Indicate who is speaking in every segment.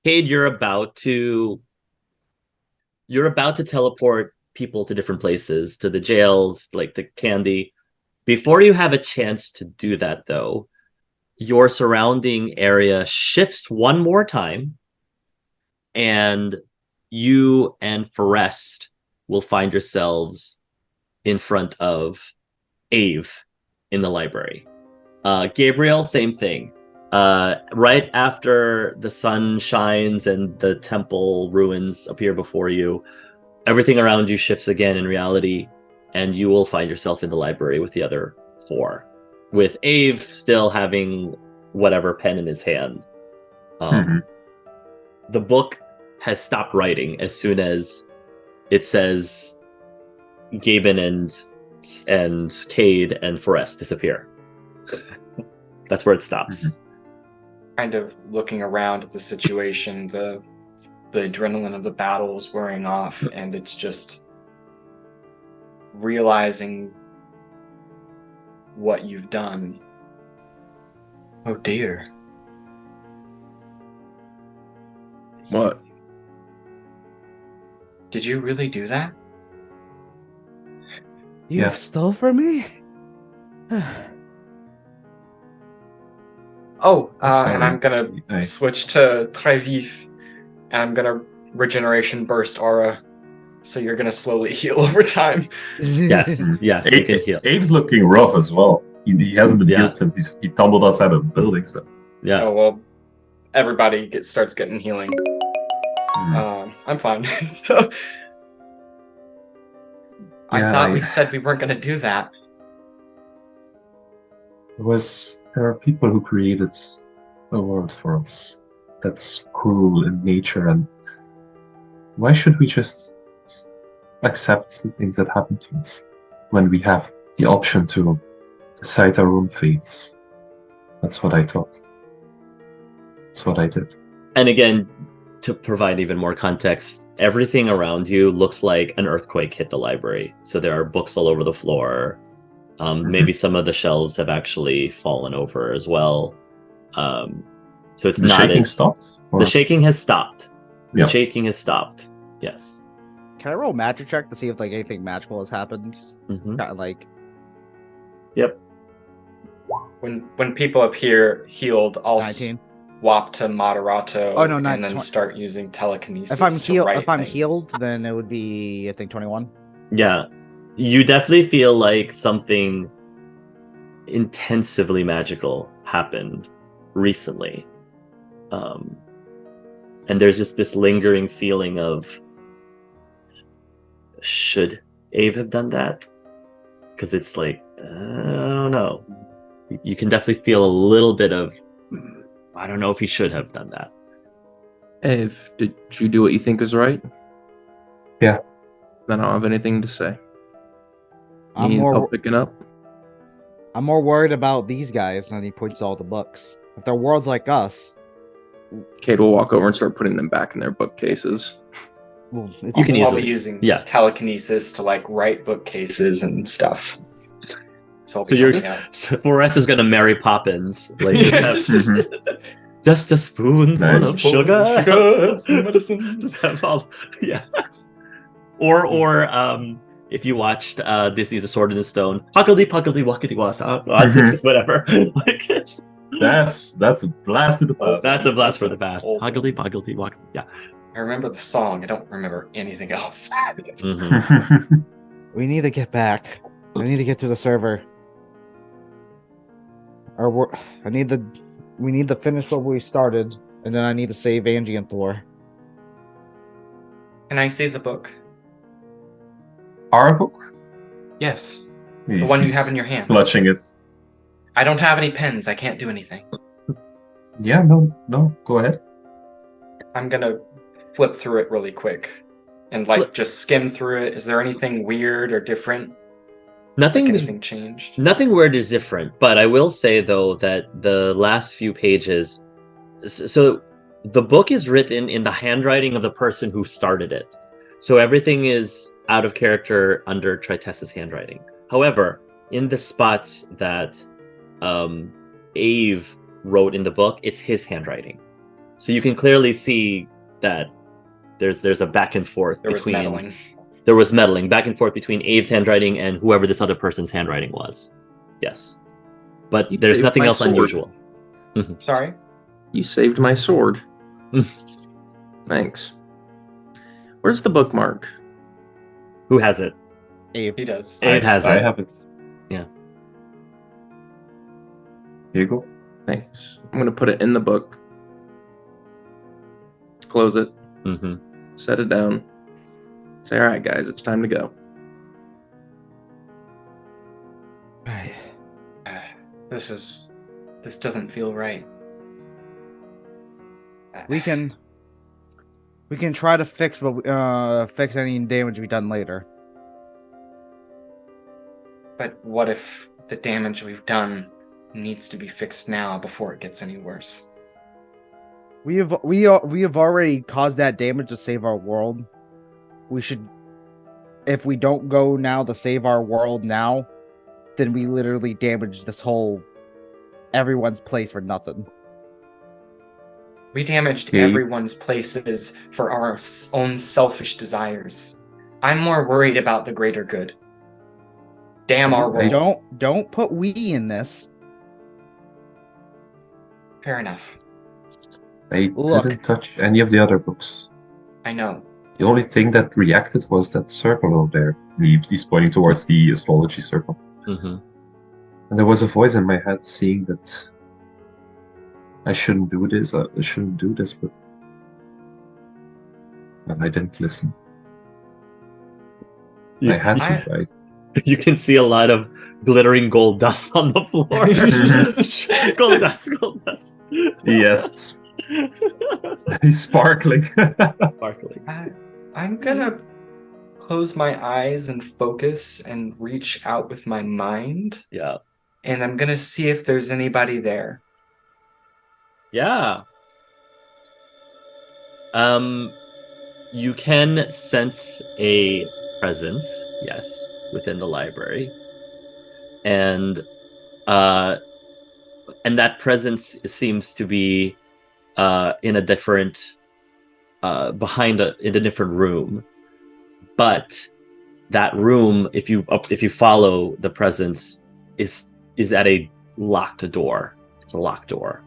Speaker 1: Cade, you're about to teleport people to different places, to the jails, like to Candy. Before you have a chance to do that, though, your surrounding area shifts one more time, and you and Forrest will find yourselves in front of Ave in the library. Gabriel, same thing. Right after the sun shines and the temple ruins appear before you, everything around you shifts again in reality, and you will find yourself in the library with the other four, with Ave still having whatever pen in his hand.
Speaker 2: Mhm.
Speaker 1: The book has stopped writing as soon as it says Gaben and Cade and Forrest disappear. That's where it stops.
Speaker 3: Kind of looking around at the situation, the adrenaline of the battle is wearing off, and it's just realizing what you've done. Oh dear.
Speaker 2: What?
Speaker 3: Did you really do that?
Speaker 4: You
Speaker 2: Yeah.
Speaker 4: stole from me?
Speaker 3: Oh,
Speaker 2: I'm sorry.
Speaker 3: and I'm gonna
Speaker 2: I-
Speaker 3: switch to Très Vif, and I'm gonna regeneration burst aura, so you're gonna slowly heal over time.
Speaker 1: Yes, yes, you can heal.
Speaker 2: Abe's looking rough as well. He hasn't been
Speaker 1: Yeah.
Speaker 2: healed since he tumbled outside of the building. So
Speaker 1: Yeah.
Speaker 3: Oh well, everybody starts getting healing.
Speaker 2: Mhm.
Speaker 3: I'm fine. So I
Speaker 2: Yeah,
Speaker 3: thought we said we weren't gonna do that.
Speaker 2: there are people who created a world for us that's cruel in nature, and why should we just accept the things that happen to us when we have the option to decide our own fates? That's what I thought. That's what I did.
Speaker 1: And again, to provide even more context, everything around you looks like an earthquake hit the library. So there are books all over the floor. Maybe some of the shelves have actually fallen over as well. So it's
Speaker 2: The
Speaker 1: not
Speaker 2: shaking
Speaker 1: as
Speaker 2: stopped?
Speaker 1: the shaking has stopped. The
Speaker 2: Yeah.
Speaker 1: shaking has stopped. Yes.
Speaker 4: Can I roll a magic check to see if like anything magical has happened?
Speaker 1: Mhm.
Speaker 4: Kinda like
Speaker 1: Yep.
Speaker 3: When people have healed, I'll
Speaker 4: 19.
Speaker 3: swap to moderato
Speaker 4: Oh, no, not
Speaker 3: and then
Speaker 4: 20.
Speaker 3: start using telekinesis.
Speaker 4: If I'm
Speaker 3: to write
Speaker 4: if I'm
Speaker 3: things.
Speaker 4: healed, then it would be I think 21.
Speaker 1: Yeah. You definitely feel like something intensively magical happened recently. And there's just this lingering feeling of, should Ave have done that? Because it's like, I don't know. You can definitely feel a little bit of, I don't know if he should have done that.
Speaker 5: Eve, did you do what you think is right?
Speaker 2: Yeah.
Speaker 5: Then I don't have anything to say.
Speaker 4: I'm
Speaker 5: Need
Speaker 4: more
Speaker 5: help picking up?
Speaker 4: I'm more worried about these guys, and he points to all the books. If they're worlds like us,
Speaker 5: Kate will walk over and start putting them back in their bookcases.
Speaker 4: well, it's
Speaker 1: You can
Speaker 3: I'll
Speaker 1: easily-
Speaker 3: be using
Speaker 1: yeah.
Speaker 3: telekinesis to like write bookcases and stuff. So I'll
Speaker 1: So
Speaker 3: be
Speaker 1: you're
Speaker 3: helping out.
Speaker 1: so Forrest is gonna Mary Poppins, like
Speaker 2: Mhm.
Speaker 1: just a spoonful
Speaker 2: Nice.
Speaker 1: of sugar,
Speaker 3: Sugar, some medicine.
Speaker 1: just have all, yeah. Or if you watched Disney's A Sword in the Stone, Huckleberry Puckleberry Wuckety Wassa, whatever. Like,
Speaker 2: That's a blast in the past.
Speaker 1: that's a blast
Speaker 3: That's
Speaker 1: for the
Speaker 3: an
Speaker 1: past.
Speaker 3: old one.
Speaker 1: Huckleberry Puckleberry Wuckety, yeah.
Speaker 3: I remember the song. I don't remember anything else.
Speaker 1: Mhm.
Speaker 4: we need to get back. I need to get to the server. We need to finish what we started, and then I need to save Angie and Thor.
Speaker 3: Can I see the book?
Speaker 2: Our book?
Speaker 3: Yes, the
Speaker 2: He's-
Speaker 3: one you
Speaker 2: he's
Speaker 3: have in your hands.
Speaker 2: Clutching it.
Speaker 3: I don't have any pens. I can't do anything.
Speaker 2: Yeah, no, go ahead.
Speaker 3: I'm gonna flip through it really quick and like just skim through it. Is there anything weird or different? Like
Speaker 1: Nothing
Speaker 3: anything changed?
Speaker 1: Nothing weird is different, but I will say though that the last few pages, so the book is written in the handwriting of the person who started it. So everything is out of character under Tritessa's handwriting. However, in the spots that Ave wrote in the book, it's his handwriting. So you can clearly see that there's a back and forth
Speaker 3: There was
Speaker 1: between
Speaker 3: meddling.
Speaker 1: there was meddling back and forth between Abe's handwriting and whoever this other person's handwriting was. Yes. But
Speaker 5: You
Speaker 1: there's
Speaker 5: saved
Speaker 1: nothing
Speaker 5: my
Speaker 1: else
Speaker 5: sword.
Speaker 1: unusual.
Speaker 3: Sorry?
Speaker 5: You saved my sword. Thanks. Where's the bookmark?
Speaker 1: Who has it?
Speaker 4: Abe.
Speaker 3: He does.
Speaker 1: Abe has
Speaker 2: I
Speaker 1: it.
Speaker 2: have it.
Speaker 1: Yeah.
Speaker 2: Here you go.
Speaker 5: Thanks. I'm gonna put it in the book. Close it.
Speaker 1: Mm-hmm.
Speaker 5: Set it down. Say, all right, guys, it's time to go.
Speaker 3: This doesn't feel right.
Speaker 4: We can try to fix any damage we've done later.
Speaker 3: But what if the damage we've done needs to be fixed now before it gets any worse?
Speaker 4: We have already caused that damage to save our world. We should, if we don't go now to save our world now, then we literally damage everyone's place for nothing.
Speaker 3: We damaged
Speaker 2: Okay.
Speaker 3: everyone's places for our own selfish desires. I'm more worried about the greater good. Damn our world.
Speaker 4: Don't put we in this.
Speaker 3: Fair enough.
Speaker 2: I
Speaker 4: Look.
Speaker 2: didn't touch any of the other books.
Speaker 3: I know.
Speaker 2: The only thing that reacted was that circle over there. He's pointing towards the astrology circle.
Speaker 1: Mm-hmm.
Speaker 2: And there was a voice in my head saying that I shouldn't do this, but I didn't listen. I had to, right?
Speaker 1: You can see a lot of glittering gold dust on the floor. Gold dust.
Speaker 2: Yes. He's sparkling.
Speaker 1: Sparkling.
Speaker 3: I'm gonna close my eyes and focus and reach out with my mind.
Speaker 1: Yeah.
Speaker 3: And I'm gonna see if there's anybody there.
Speaker 1: Yeah. You can sense a presence, yes, within the library. And that presence seems to be in a different in a different room. But that room, if you follow the presence, is at a locked door. It's a locked door.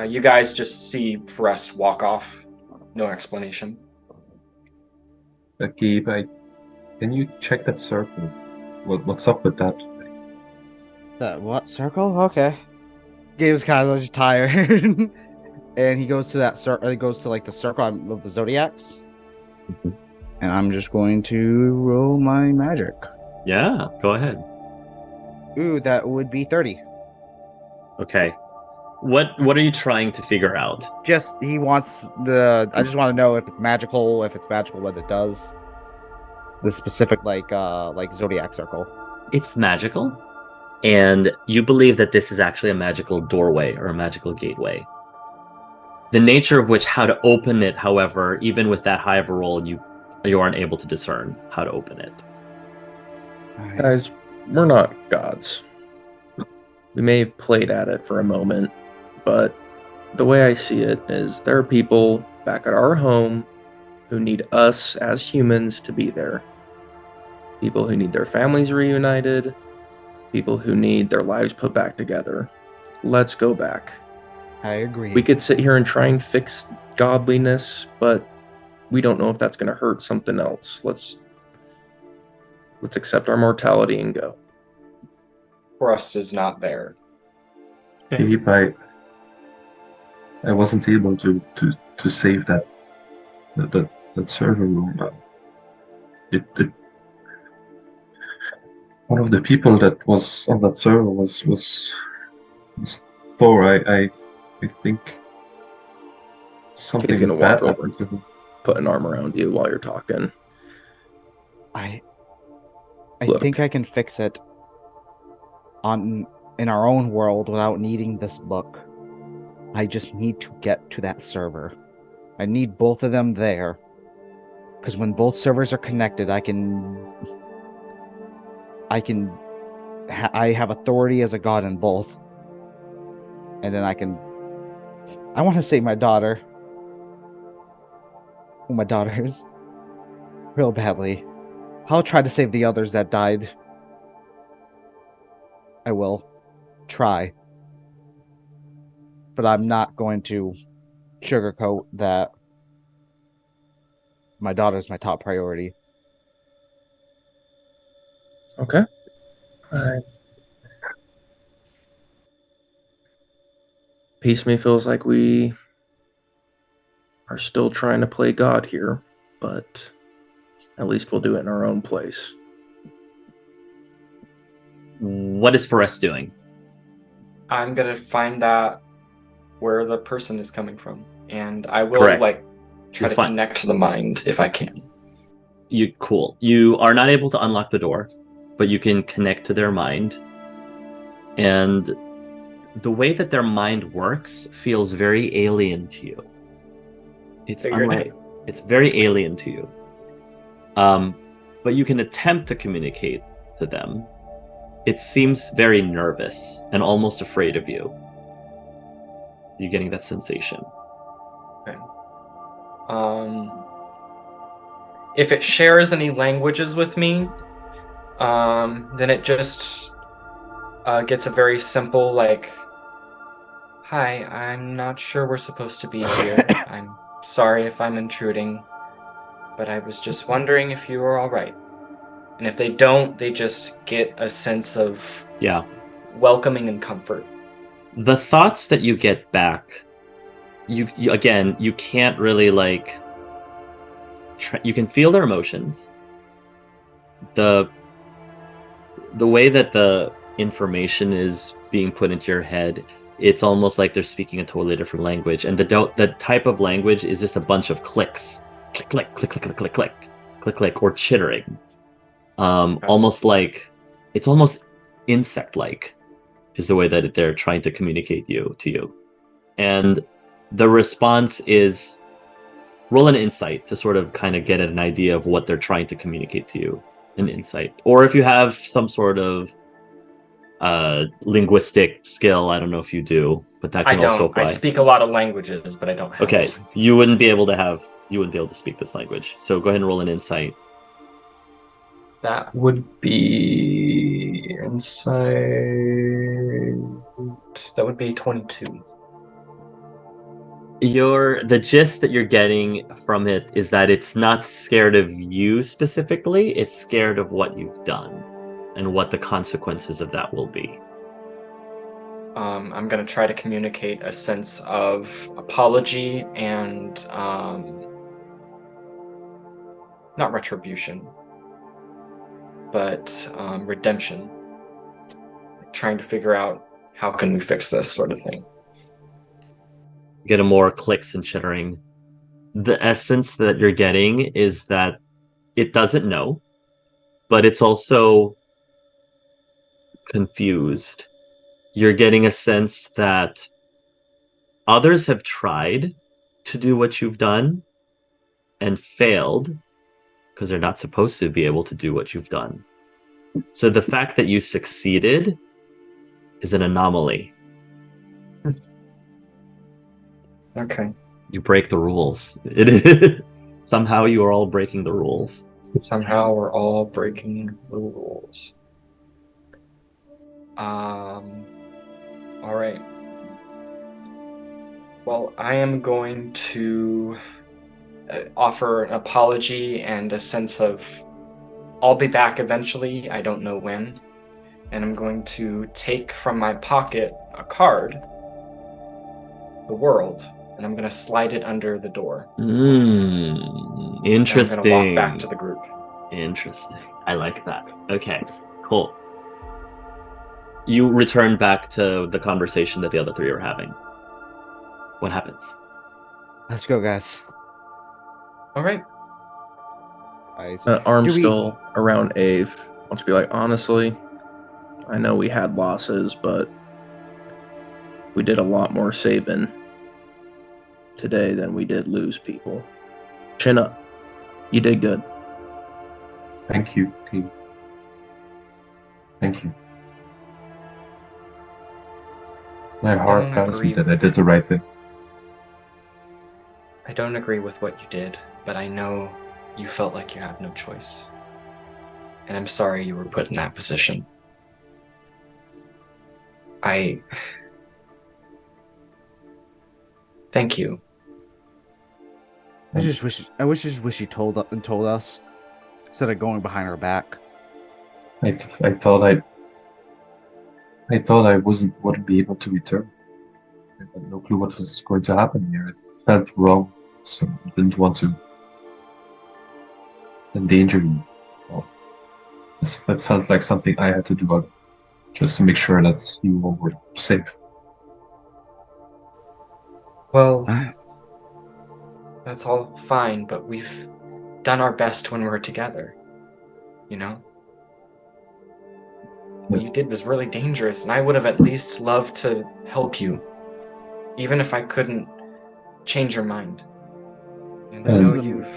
Speaker 3: You guys just see Forrest walk off. No explanation.
Speaker 2: Okay, but can you check that circle? What's up with that?
Speaker 4: That what circle? Okay. Gabe's kind of just tired, and he goes to that circle. He goes to like the circle of the zodiacs, and I'm just going to roll my magic.
Speaker 1: Yeah, go ahead.
Speaker 4: Ooh, that would be 30.
Speaker 1: Okay. What are you trying to figure out?
Speaker 4: Just he wants the. I just want to know if it's magical. If it's magical, what it does. The specific like zodiac circle.
Speaker 1: It's magical, and you believe that this is actually a magical doorway or a magical gateway. The nature of which, how to open it, however, even with that high of a roll, you aren't able to discern how to open it.
Speaker 5: Guys, we're not gods. We may have played at it for a moment, but the way I see it is there are people back at our home who need us as humans to be there. People who need their families reunited, people who need their lives put back together. Let's go back.
Speaker 4: I agree.
Speaker 5: We could sit here and try and fix godliness, but we don't know if that's going to hurt something else. Let's accept our mortality and go.
Speaker 3: Forrest is not there.
Speaker 2: Okay, I wasn't able to save that server room. It one of the people that was on that server was Thor. I think something
Speaker 5: Kitty's gonna
Speaker 2: bad
Speaker 5: walk over
Speaker 2: happened to him.
Speaker 5: Put an arm around you while you're talking.
Speaker 4: I
Speaker 5: Look.
Speaker 4: think I can fix it in our own world without needing this book. I just need to get to that server. I need both of them there. Because when both servers are connected, I have authority as a god in both. And then I I want to save my daughter. Well, my daughters. Real badly. I'll try to save the others that died. I will. Try. But I'm not going to sugarcoat that my daughter's my top priority.
Speaker 5: Okay. All right. Piece of me feels like we are still trying to play God here, but at least we'll do it in our own place.
Speaker 1: What is Forrest doing?
Speaker 3: I'm gonna find out where the person is coming from, and I will
Speaker 1: Correct.
Speaker 3: like try
Speaker 1: You're
Speaker 3: to
Speaker 1: fine.
Speaker 3: connect to the mind if I can.
Speaker 1: Cool. You are not able to unlock the door, but you can connect to their mind. And the way that their mind works feels very alien to you. It's very alien to you. But you can attempt to communicate to them. It seems very nervous and almost afraid of you. You're getting that sensation.
Speaker 3: Okay. If it shares any languages with me, then it just gets a very simple like, "Hi, I'm not sure we're supposed to be here. I'm sorry if I'm intruding, but I was just wondering if you were all right." And if they don't, they just get a sense of welcoming and comfort.
Speaker 1: The thoughts that you get back, you can't really like. You can feel their emotions. The way that the information is being put into your head, it's almost like they're speaking a totally different language, and the type of language is just a bunch of clicks, click click click click click click click click click, or chittering. Almost like it's almost insect-like is the way that they're trying to communicate to you, and the response is roll an insight to sort of kind of get an idea of what they're trying to communicate to you. An insight, or if you have some sort of linguistic skill, I don't know if you do, but that can also apply.
Speaker 3: I speak a lot of languages, but I don't have.
Speaker 1: Okay, you wouldn't be able to speak this language. So go ahead and roll an insight.
Speaker 3: That would be insight. That would be 22.
Speaker 1: The gist that you're getting from it is that it's not scared of you specifically, it's scared of what you've done and what the consequences of that will be.
Speaker 3: I'm going to try to communicate a sense of apology and not retribution, but redemption. Trying to figure out how can we fix this sort of thing.
Speaker 1: Get a more clicks and chittering. The essence that you're getting is that it doesn't know, but it's also confused. You're getting a sense that others have tried to do what you've done and failed because they're not supposed to be able to do what you've done. So the fact that you succeeded is an anomaly.
Speaker 3: Okay.
Speaker 1: You break the rules. Somehow you are all breaking the rules.
Speaker 3: Somehow we're all breaking the rules. All right. Well, I am going to offer an apology and a sense of I'll be back eventually. I don't know when. And I'm going to take from my pocket a card, the world, and I'm going to slide it under the door.
Speaker 1: Interesting.
Speaker 3: And I'm going to walk back to the group.
Speaker 1: Interesting. I like that. Okay, cool. You return back to the conversation that the other three are having. What happens?
Speaker 4: Let's go, guys.
Speaker 3: All right.
Speaker 5: Arm still around Ave. Wants to be like, honestly, I know we had losses, but we did a lot more saving today than we did lose people. Chin up. You did good.
Speaker 2: Thank you, team. Thank you. My heart tells me that I did the right thing.
Speaker 3: I don't agree with what you did, but I know you felt like you had no choice. And I'm sorry you were put in that position. Thank you.
Speaker 4: I just wish you told us instead of going behind our back.
Speaker 2: I thought I wouldn't be able to return. I had no clue what was going to happen here. It felt wrong, so I didn't want to endanger you. Well, it felt like something I had to do just to make sure that you all were safe.
Speaker 3: Well, that's all fine, but we've done our best when we're together. You know? What you did was really dangerous, and I would have at least loved to help you. Even if I couldn't change your mind. And I know you've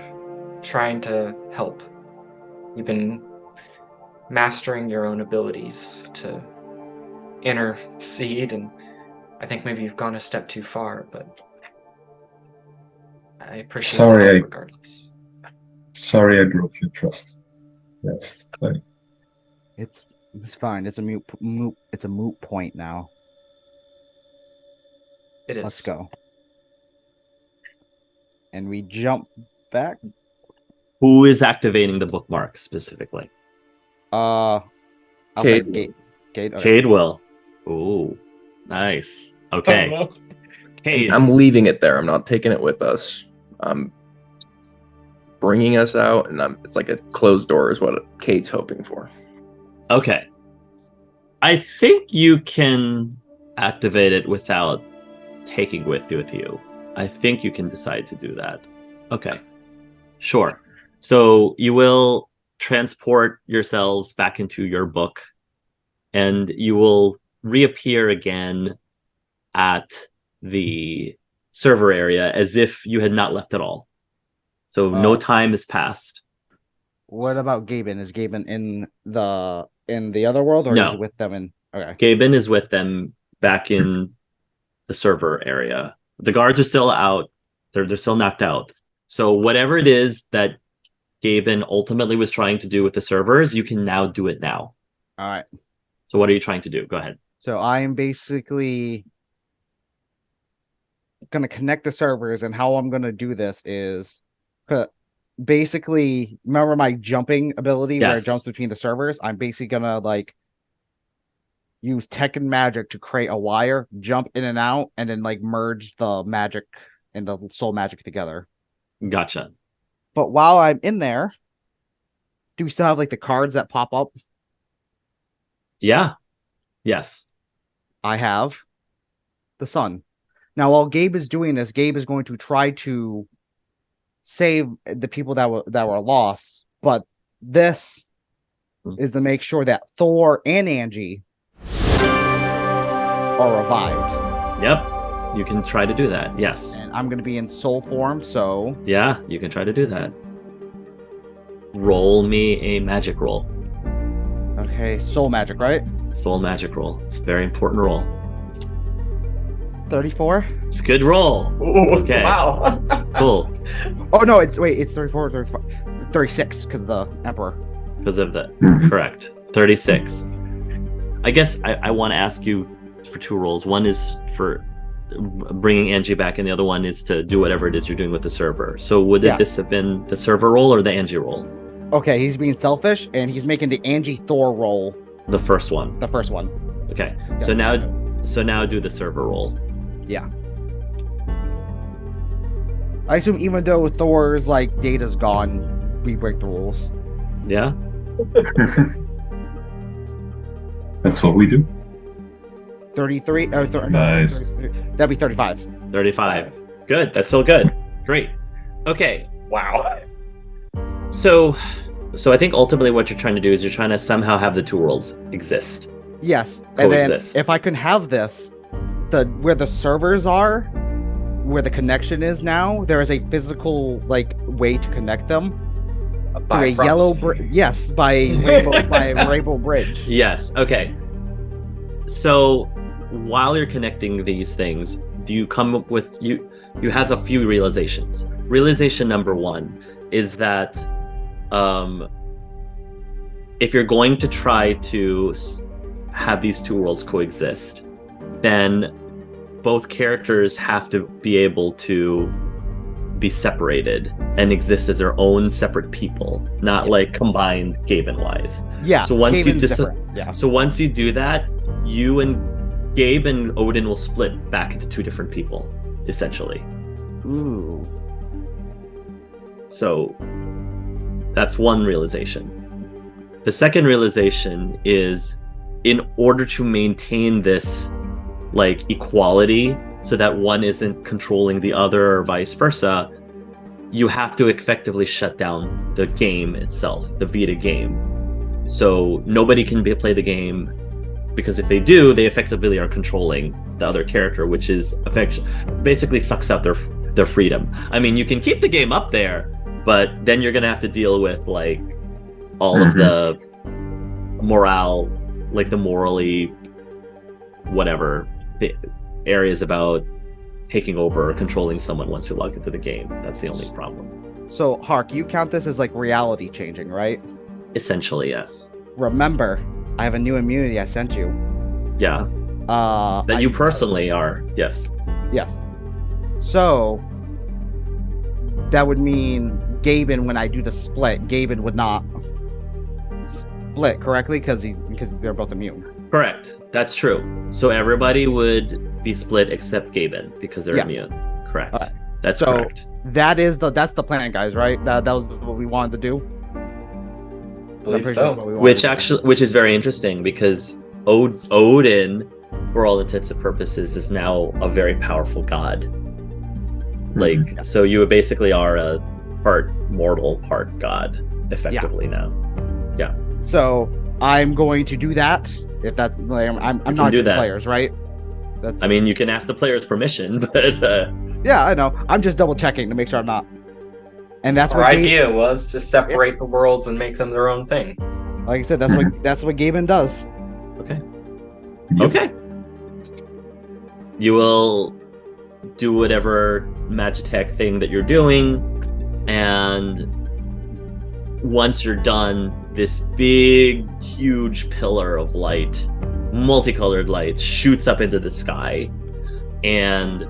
Speaker 3: trying to help. You've been mastering your own abilities to intercede, and I think maybe you've gone a step too far, but I appreciate the help regardless.
Speaker 2: Sorry I broke your trust. Yes.
Speaker 4: It's fine. It's a moot point now.
Speaker 3: It is.
Speaker 4: Let's go. And we jump back.
Speaker 1: Who is activating the bookmark specifically?
Speaker 4: I'll say Cade. Okay.
Speaker 1: Cade will. Ooh, nice. Okay.
Speaker 3: Oh, no.
Speaker 1: Cade.
Speaker 5: I'm leaving it there. I'm not taking it with us. I'm bringing us out, and it's like a closed door is what Cade's hoping for.
Speaker 1: Okay. I think you can activate it without taking with you. I think you can decide to do that. Okay. Sure. So you will transport yourselves back into your book, and you will reappear again at the server area as if you had not left at all. So no time has passed.
Speaker 4: What about Gaben? Is Gaben in the other world, or is he with them in? Okay.
Speaker 1: Gaben is with them back in the server area. The guards are still out. They're still knocked out. So whatever it is that Gaben ultimately was trying to do with the servers, you can now do it now.
Speaker 4: All right.
Speaker 1: So what are you trying to do? Go ahead.
Speaker 4: So I am basically going to connect the servers, and how I'm going to do this is basically, remember my jumping ability where it jumps between the servers? I'm basically going to use tech and magic to create a wire, jump in and out, and then merge the magic and the soul magic together.
Speaker 1: Gotcha.
Speaker 4: But while I'm in there, do we still have the cards that pop up?
Speaker 1: Yeah. Yes.
Speaker 4: I have the sun. Now, while Gabe is doing this, Gabe is going to try to save the people that were lost. But this is to make sure that Thor and Angie are revived.
Speaker 1: Yep. You can try to do that. Yes.
Speaker 4: And I'm going to be in soul form, so...
Speaker 1: Yeah, you can try to do that. Roll me a magic roll.
Speaker 4: Okay, soul magic, right?
Speaker 1: Soul magic roll. It's a very important roll.
Speaker 4: 34?
Speaker 1: It's a good roll.
Speaker 3: Ooh,
Speaker 1: okay.
Speaker 3: Wow.
Speaker 1: Cool.
Speaker 4: Oh, no, it's 34, 35, 36, because of the Emperor.
Speaker 1: Because of the... Correct. 36. I guess I want to ask you for two rolls. One is for bringing Angie back, and the other one is to do whatever it is you're doing with the server. So would this have been the server roll or the Angie roll?
Speaker 4: Okay, he's being selfish, and he's making the Angie Thor roll.
Speaker 1: The first one.
Speaker 4: The first one.
Speaker 1: Okay. Yeah. So now do the server roll.
Speaker 4: Yeah. I assume even though Thor's data's gone, we break the rules.
Speaker 1: Yeah.
Speaker 2: That's what we do.
Speaker 4: 33.
Speaker 2: Nice.
Speaker 4: That'd be 35.
Speaker 1: 35. Good. That's still good. Great. Okay.
Speaker 3: Wow.
Speaker 1: So I think ultimately what you're trying to do is you're trying to somehow have the two worlds exist.
Speaker 4: Yes.
Speaker 1: Coexist.
Speaker 4: And then if I can have this, where the servers are, where the connection is now, there is a physical way to connect them. Through a yellow bridge. Yes, by a rainbow bridge.
Speaker 1: Yes. Okay. So while you're connecting these things, do you come up with you have a few realizations. Realization number one is that if you're going to try to have these two worlds coexist, then both characters have to be able to be separated and exist as their own separate people, not like combined Gaben-wise.
Speaker 4: Yeah.
Speaker 1: So once
Speaker 4: Gaben's different. Yeah.
Speaker 1: so once you do that, you and Gabe and Odin will split back into two different people, essentially.
Speaker 4: Ooh.
Speaker 1: So that's one realization. The second realization is, in order to maintain this like equality so that one isn't controlling the other or vice versa, you have to effectively shut down the game itself, the Vita game. So nobody can play the game, because if they do, they effectively are controlling the other character, which is basically sucks out their freedom. I mean, you can keep the game up there, but then you're gonna have to deal with like all of the morale, like the morally whatever the areas about taking over or controlling someone once you log into the game. That's the only problem.
Speaker 4: So, Hark, you count this as like reality changing, right?
Speaker 1: Essentially, yes.
Speaker 4: Remember, I have a new immunity I sent you.
Speaker 1: Yeah. That you personally are, yes.
Speaker 4: Yes. So that would mean Gaben, when I do the split, Gaben would not split correctly because they're both immune.
Speaker 1: Correct. That's true. So everybody would be split except Gaben because they're immune. Correct. That's correct.
Speaker 4: That's the plan, guys, right? That was what we wanted to do.
Speaker 1: Which is very interesting, because Odin, for all intents and purposes, is now a very powerful god. Like, so you basically are a part mortal, part god, effectively now. Yeah.
Speaker 4: So I'm going to do that. If that's like, I'm not just players, right?
Speaker 1: I mean, you can ask the players' permission, but
Speaker 4: yeah, I know. I'm just double checking to make sure I'm not. And that's
Speaker 3: our idea was to separate the worlds and make them their own thing.
Speaker 4: Like I said, that's what Gaben does.
Speaker 1: Okay. Okay. You will do whatever Magitech thing that you're doing, and once you're done, this big, huge pillar of light, multicolored light, shoots up into the sky, and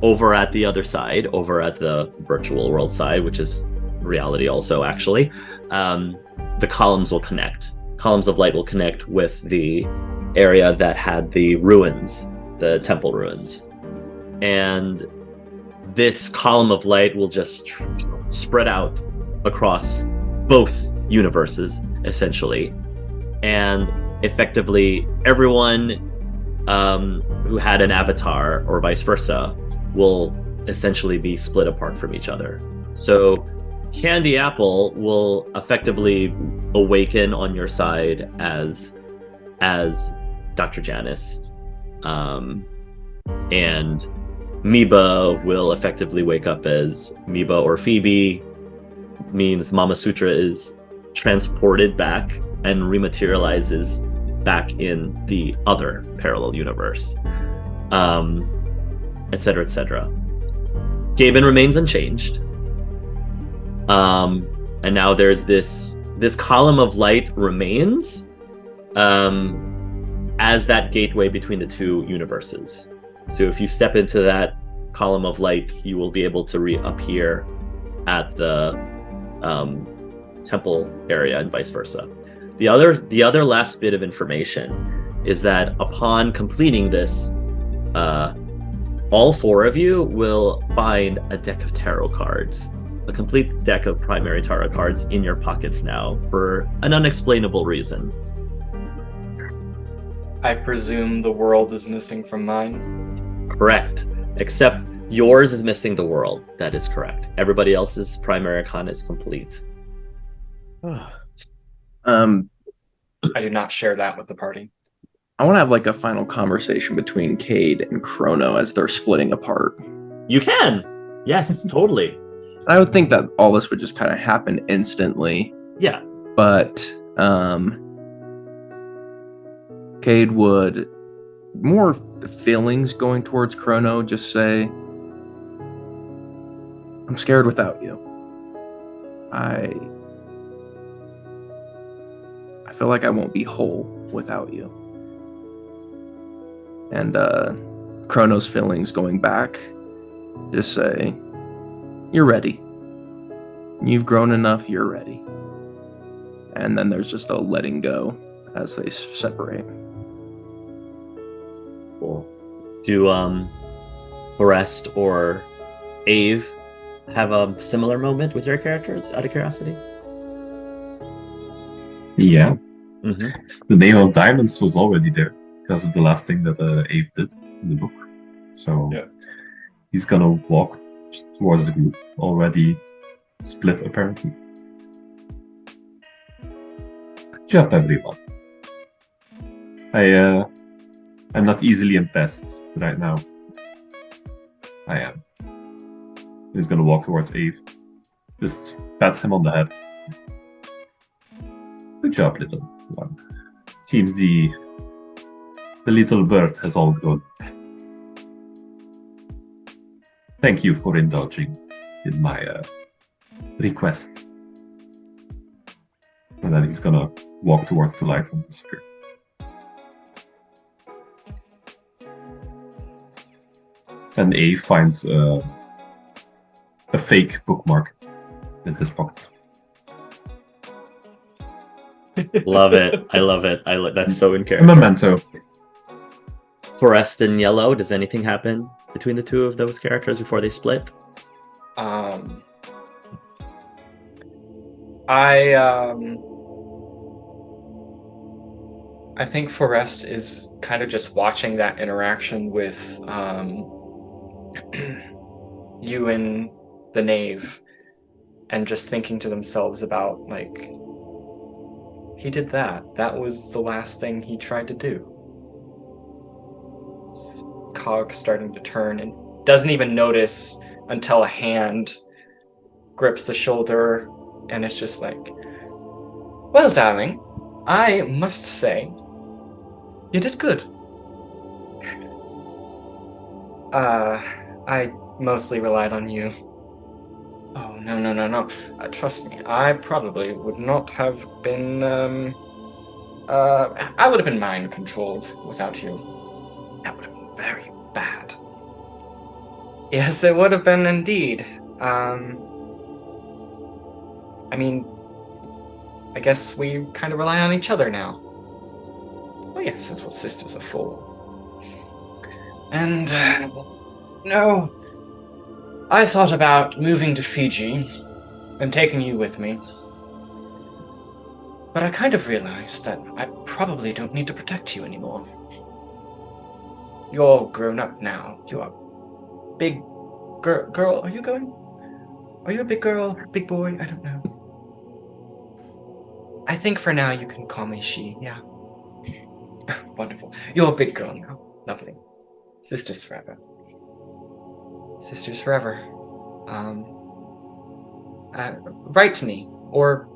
Speaker 1: over at the other side, over at the virtual world side, which is reality also, actually, the columns will connect. Columns of light will connect with the area that had the ruins, the temple ruins. And this column of light will just spread out across both universes, essentially. And effectively, everyone who had an avatar, or vice versa, will essentially be split apart from each other. So Candy Apple will effectively awaken on your side as Dr. Janice, and Miba will effectively wake up as Miba or Phoebe. Means Mama Sutra is transported back and rematerializes back in the other parallel universe, etc., etc. Gaben remains unchanged, and now there's this column of light remains as that gateway between the two universes. So if you step into that column of light, you will be able to reappear at the temple area and vice versa. The other last bit of information is that upon completing this, all four of you will find a deck of tarot cards, a complete deck of primary tarot cards in your pockets now for an unexplainable reason.
Speaker 3: I presume the world is missing from mine.
Speaker 1: Correct. Except yours is missing the world. That is correct. Everybody else's primary arcana is complete.
Speaker 3: I do not share that with the party.
Speaker 5: I want to have like a final conversation between Cade and Chrono as they're splitting apart.
Speaker 1: You can. Yes, totally.
Speaker 5: I would think that all this would just kind of happen instantly.
Speaker 1: Yeah.
Speaker 5: But Cade would, more feelings going towards Chrono, just say, I'm scared without you. I feel like I won't be whole without you. And Chrono's feelings going back just say, you're ready. You've grown enough, you're ready. And then there's just a letting go as they separate.
Speaker 1: Cool. Do Forrest or Ave have a similar moment with your characters, out of curiosity?
Speaker 2: Yeah.
Speaker 1: Mm-hmm.
Speaker 2: The name of diamonds was already there because of the last thing that Ave did in the book. So
Speaker 3: Yeah.
Speaker 2: he's gonna walk towards the group, already split apparently. Good job, everyone. I'm not easily impressed right now. I am. He's gonna walk towards Ave. Just pats him on the head. Good job, little one. Seems the little bird has all grown. Thank you for indulging in my request. And then he's gonna walk towards the light and disappear. And A finds a fake bookmark in his pocket.
Speaker 1: Love it. I love it. That's so in
Speaker 2: A
Speaker 1: character.
Speaker 2: memento.
Speaker 1: Forrest and Yellow, does anything happen between the two of those characters before they split?
Speaker 3: I think Forrest is kind of just watching that interaction with you and the knave, and just thinking to themselves about, like, he did that. That was the last thing he tried to do. Cog starting to turn and doesn't even notice until a hand grips the shoulder, and it's just like, well, darling, I must say, you did good. I mostly relied on you. Oh, no. Trust me, I probably would not have been, I would have been mind-controlled without you. That would have been very bad. Yes, it would have been indeed. I mean, I guess we kind of rely on each other now. Oh yes, that's what sisters are for. And, no, I thought about moving to Fiji and taking you with me. But I kind of realized that I probably don't need to protect you anymore. You're grown up now. You are big girl. Are you going? Are you a big girl? Big boy? I don't know. I think for now you can call me she, yeah. Wonderful. You're a big girl now. Lovely. Sisters forever. Sisters forever. Write to me, or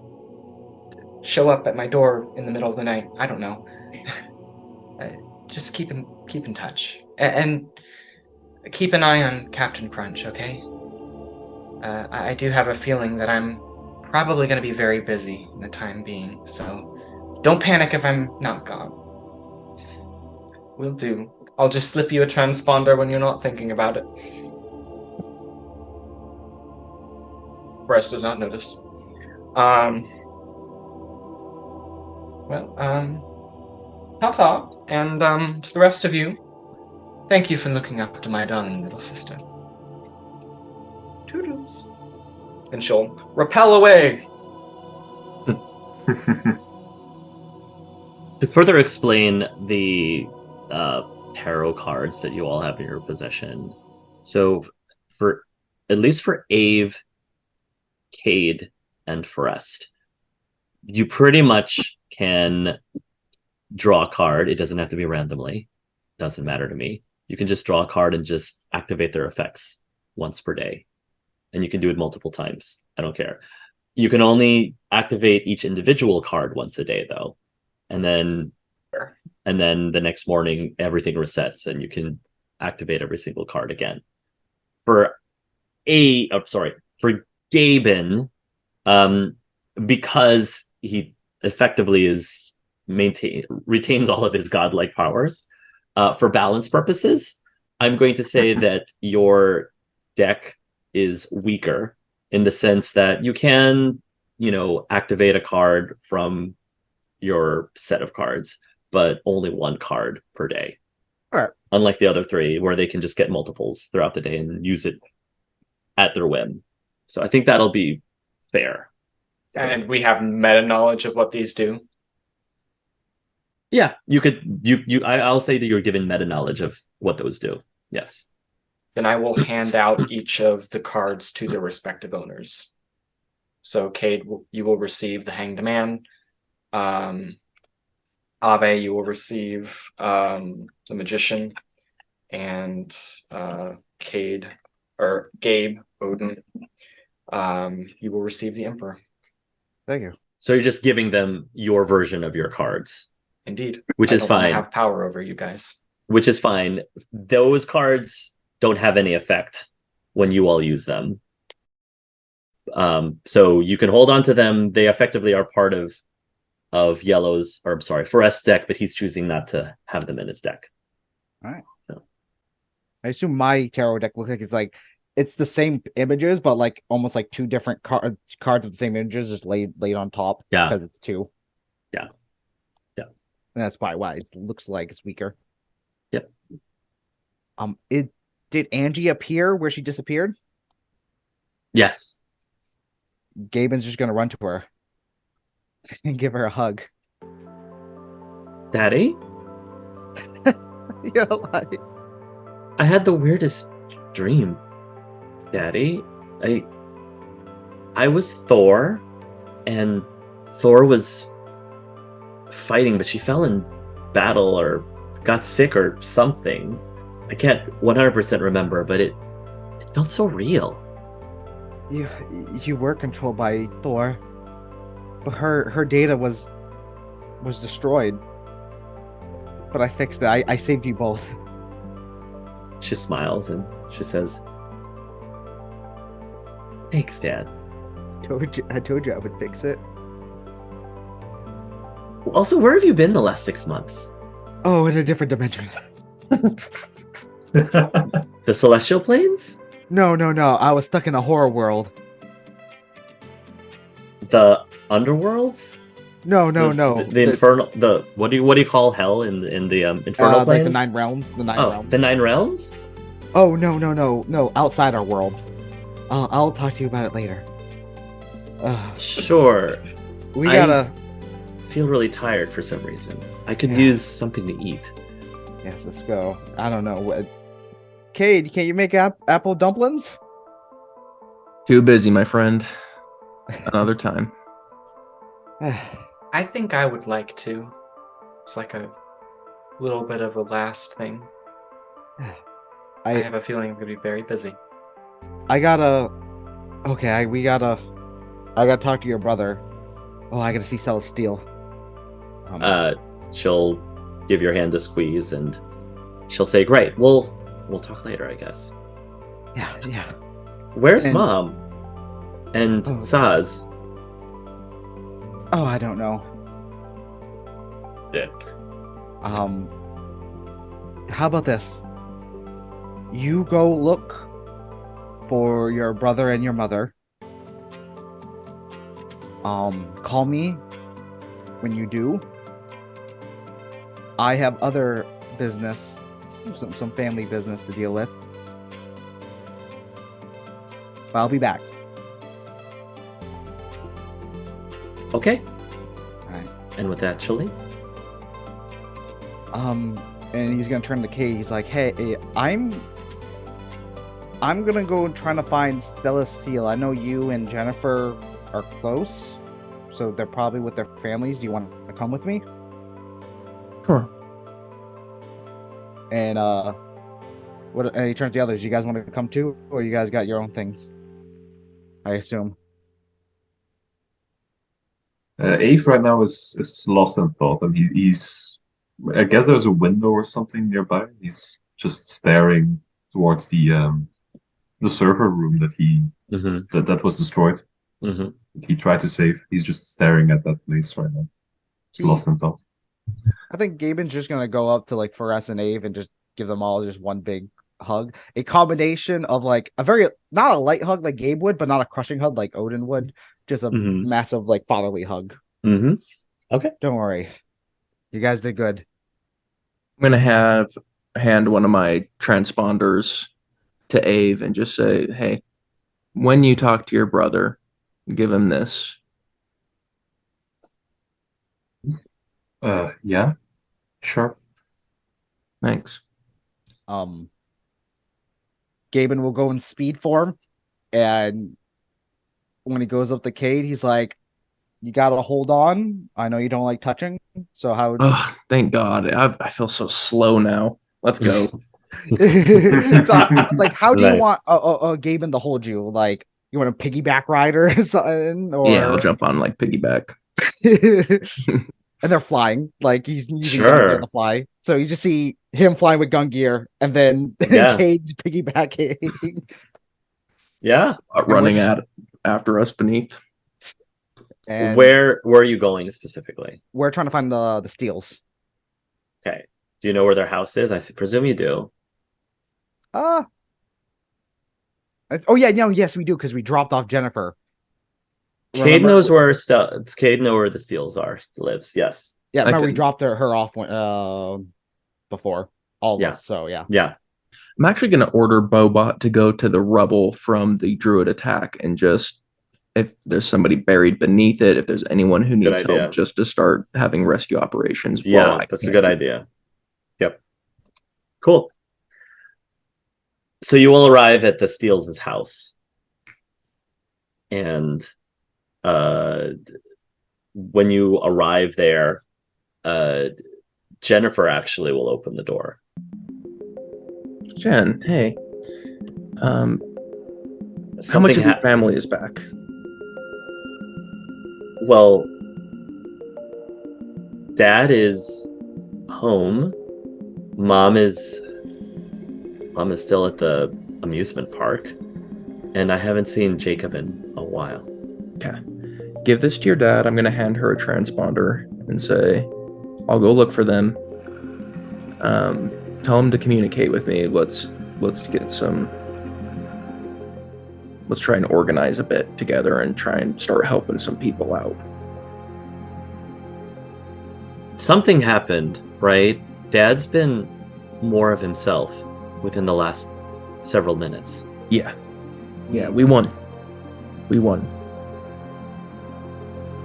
Speaker 3: show up at my door in the middle of the night. I don't know. Just keep in touch, and keep an eye on Captain Crunch, okay? I do have a feeling that I'm probably going to be very busy in the time being, so don't panic if I'm not gone. Will do. I'll just slip you a transponder when you're not thinking about it. Bryce does not notice. Ta-ta, and to the rest of you, thank you for looking up to my darling little sister. Toodles. And she'll repel away.
Speaker 1: To further explain the tarot cards that you all have in your possession, so for at least for Ave, Cade, and Forrest, you pretty much can draw a card. It doesn't have to be randomly. Doesn't matter to me. You can just draw a card and just activate their effects once per day. And you can do it multiple times. I don't care. You can only activate each individual card once a day, though. And then the next morning, everything resets and you can activate every single card again. For for Gaben, because he effectively retains all of his godlike powers, for balance purposes, I'm going to say that your deck is weaker in the sense that you can, activate a card from your set of cards, but only one card per day.
Speaker 4: All right.
Speaker 1: Unlike the other three, where they can just get multiples throughout the day and use it at their whim. So I think that'll be fair. So,
Speaker 3: And we have meta knowledge of what these do.
Speaker 1: yeah, I'll say that you're given meta knowledge of what those do. Yes.
Speaker 3: Then I will hand out each of the cards to their respective owners. So, Cade, you will receive the Hanged Man. Ave, you will receive the Magician. And Cade, or Gabe, Odin, you will receive the Emperor.
Speaker 4: Thank you.
Speaker 1: So you're just giving them your version of your cards.
Speaker 3: Indeed.
Speaker 1: Which is fine.
Speaker 3: I have power over you guys.
Speaker 1: Which is fine. Those cards don't have any effect when you all use them. So you can hold on to them. They effectively are part of Yellow's, or I'm sorry, Forest's deck, but he's choosing not to have them in his deck.
Speaker 4: All right.
Speaker 1: So
Speaker 4: I assume my tarot deck looks like it's the same images, but like almost like two different cards of the same images just laid on top.
Speaker 1: Yeah.
Speaker 4: Because it's two.
Speaker 1: Yeah. Yeah.
Speaker 4: And that's probably why it looks like it's weaker.
Speaker 1: Yep.
Speaker 4: Did Angie appear where she disappeared?
Speaker 1: Yes.
Speaker 4: Gaben's just gonna run to her and give her a hug.
Speaker 1: Daddy?
Speaker 4: Yeah, like...
Speaker 1: I had the weirdest dream, Daddy. I was Thor, and Thor was fighting, but she fell in battle or got sick or something. I can't 100% remember, but it felt so real.
Speaker 4: You were controlled by Thor, but her data was destroyed. But I fixed it. I saved you both.
Speaker 1: She smiles and she says, "Thanks, Dad."
Speaker 4: I told you I would fix it.
Speaker 1: Also, where have you been the last 6 months?
Speaker 4: Oh, in a different dimension.
Speaker 1: The Celestial Planes?
Speaker 4: No. I was stuck in a horror world.
Speaker 1: The Underworlds?
Speaker 4: No.
Speaker 1: The infernal. What do you call hell in the infernal planes?
Speaker 4: Like the 9 realms. The 9 realms.
Speaker 1: The 9 realms?
Speaker 4: Oh no! Outside our world. I'll talk to you about it later.
Speaker 1: Sure.
Speaker 4: We gotta.
Speaker 1: I feel really tired for some reason. I could use something to eat.
Speaker 4: Yes, let's go. I don't know. Cade, can you make apple dumplings?
Speaker 5: Too busy, my friend. Another time.
Speaker 3: I think I would like to. It's like a little bit of a last thing. I have a feeling I'm going to be very busy.
Speaker 4: I gotta talk to your brother. Oh, I gotta see Celestial.
Speaker 1: She'll give your hand a squeeze and she'll say, "Great, we'll talk later, I guess."
Speaker 4: Yeah.
Speaker 1: Where's Mom? And
Speaker 4: Oh.
Speaker 1: Saz?
Speaker 4: Oh, I don't know.
Speaker 1: Yeah.
Speaker 4: How about this? You go look for your brother and your mother. Call me when you do. I have other business, some family business to deal with. But I'll be back.
Speaker 1: Okay.
Speaker 4: Alright.
Speaker 1: And with that, she'll leave.
Speaker 4: And he's gonna turn to Kate. He's like, "Hey, I'm gonna go trying to find Stella Steele. I know you and Jennifer are close, so they're probably with their families. Do you want to come with me?"
Speaker 5: Sure.
Speaker 4: And and he turns to the others. You guys want to come too, or you guys got your own things? I assume.
Speaker 2: Ace right now is lost in thought, and he's. I guess there's a window or something nearby. He's just staring towards the server room that he that was destroyed. He tried to save. He's just staring at that place right now. He's lost in thought.
Speaker 4: I think Gaben's just gonna go up to like Forrest and Ave and just give them all just one big hug. A combination of like a very not a light hug like Gabe would, but not a crushing hug like Odin would. Just a massive like fatherly hug.
Speaker 1: Okay.
Speaker 4: Don't worry. You guys did good.
Speaker 5: I'm gonna hand one of my transponders to Ave and just say, hey, when you talk to your brother, give him this.
Speaker 2: Yeah, sure.
Speaker 5: Thanks.
Speaker 4: Gaben will go in speed form, and when he goes up the Cade, he's like, "You gotta hold on. I know you don't like touching, so how?"
Speaker 5: Oh, thank God. I feel so slow now. Let's go.
Speaker 4: So, like, how do you
Speaker 1: Nice.
Speaker 4: want Gaben to hold you? Like, you want a piggyback ride or something? Or
Speaker 5: Yeah, I'll jump on like piggyback.
Speaker 4: and they're flying. Like he's using gun gear
Speaker 1: Sure.
Speaker 4: to fly. So you just see him flying with gun gear, and then
Speaker 1: Yeah.
Speaker 4: Cade's piggybacking.
Speaker 1: Yeah.
Speaker 5: Running after us beneath.
Speaker 4: And
Speaker 1: Where are you going specifically?
Speaker 4: we're trying to find the steals.
Speaker 1: Okay. Do you know where their house is? I presume you do.
Speaker 4: Oh yeah, no, yes we do because we dropped off Jennifer.
Speaker 1: Cade
Speaker 4: Remember?
Speaker 1: knows where Cade know where the Steels lives. Yes.
Speaker 4: Yeah, remember we
Speaker 5: can-
Speaker 4: dropped her off before all of
Speaker 1: Yeah.
Speaker 4: us. So yeah.
Speaker 1: Yeah.
Speaker 5: I'm actually going to order Bobot to go to the rubble from the Druid attack and just, if there's somebody buried beneath it, if there's anyone who
Speaker 1: Good
Speaker 5: needs
Speaker 1: idea.
Speaker 5: help, just to start having rescue operations.
Speaker 1: Yeah, that's a good idea. Yep. Cool. So you will arrive at the Steels' house. And when you arrive there, Jennifer actually will open the door.
Speaker 5: Jen, hey. How much of your family is back?
Speaker 1: Well, Dad is home. Mom is still at the amusement park. And I haven't seen Jacob in a while.
Speaker 5: Okay. Give this to your dad. I'm going to hand her a transponder and say, I'll go look for them. Tell him to communicate with me. Let's try and organize a bit together and try and start helping some people out.
Speaker 1: Something happened, right? Dad's been more of himself within the last several minutes.
Speaker 5: Yeah, we won.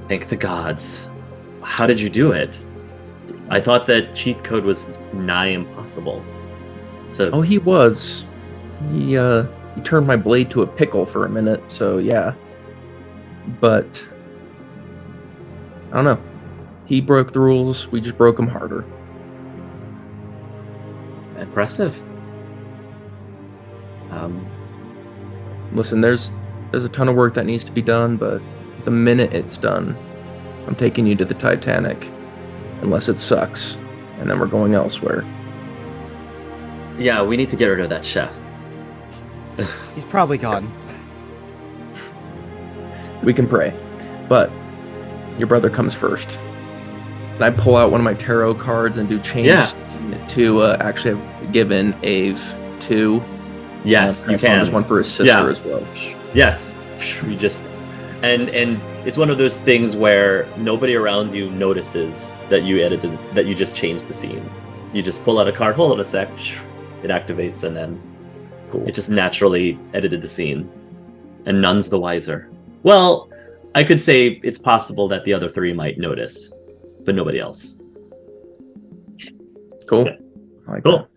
Speaker 1: Thank the gods. How did you do it? I thought that cheat code was nigh impossible.
Speaker 5: Oh, he was. He turned my blade to a pickle for a minute, so yeah. But I don't know. He broke the rules. We just broke them harder.
Speaker 1: Impressive.
Speaker 5: Listen, there's a ton of work that needs to be done, but the minute it's done, I'm taking you to the Titanic, unless it sucks, and then we're going elsewhere.
Speaker 1: Yeah, we need to get rid of that chef.
Speaker 4: He's probably gone.
Speaker 5: We can pray, but your brother comes first. And I pull out one of my tarot cards and do change to actually have given Ave 2.
Speaker 1: Yes, you can.
Speaker 5: There's one for his sister as well.
Speaker 1: Yes, we just and it's one of those things where nobody around you notices that you just changed the scene. You just pull out a card, hold it a sec, it activates, and then it just naturally edited the scene, and none's the wiser. Well, I could say it's possible that the other three might notice, but nobody else.
Speaker 5: Cool.
Speaker 1: Okay.
Speaker 5: I like that.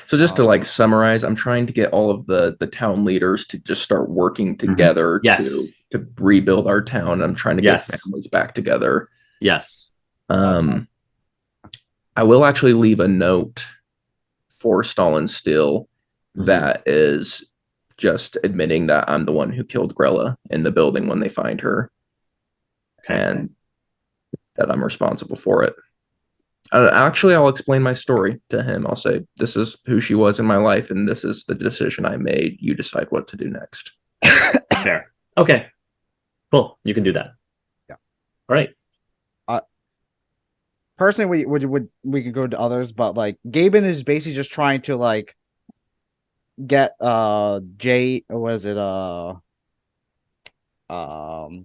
Speaker 5: So just to summarize, I'm trying to get all of the town leaders to just start working together to rebuild our town. I'm trying to get families back together.
Speaker 1: Yes.
Speaker 5: I will actually leave a note for Stalin Steel that is just admitting that I'm the one who killed Grella in the building when they find her, and that I'm responsible for it. Actually, I'll explain my story to him. I'll say, this is who she was in my life, and this is the decision I made. You decide what to do next.
Speaker 1: Fair. Okay. Cool. You can do that.
Speaker 4: Yeah.
Speaker 1: All right.
Speaker 4: Personally, we could go to others, but like Gaben is basically just trying to like get Jay, or was it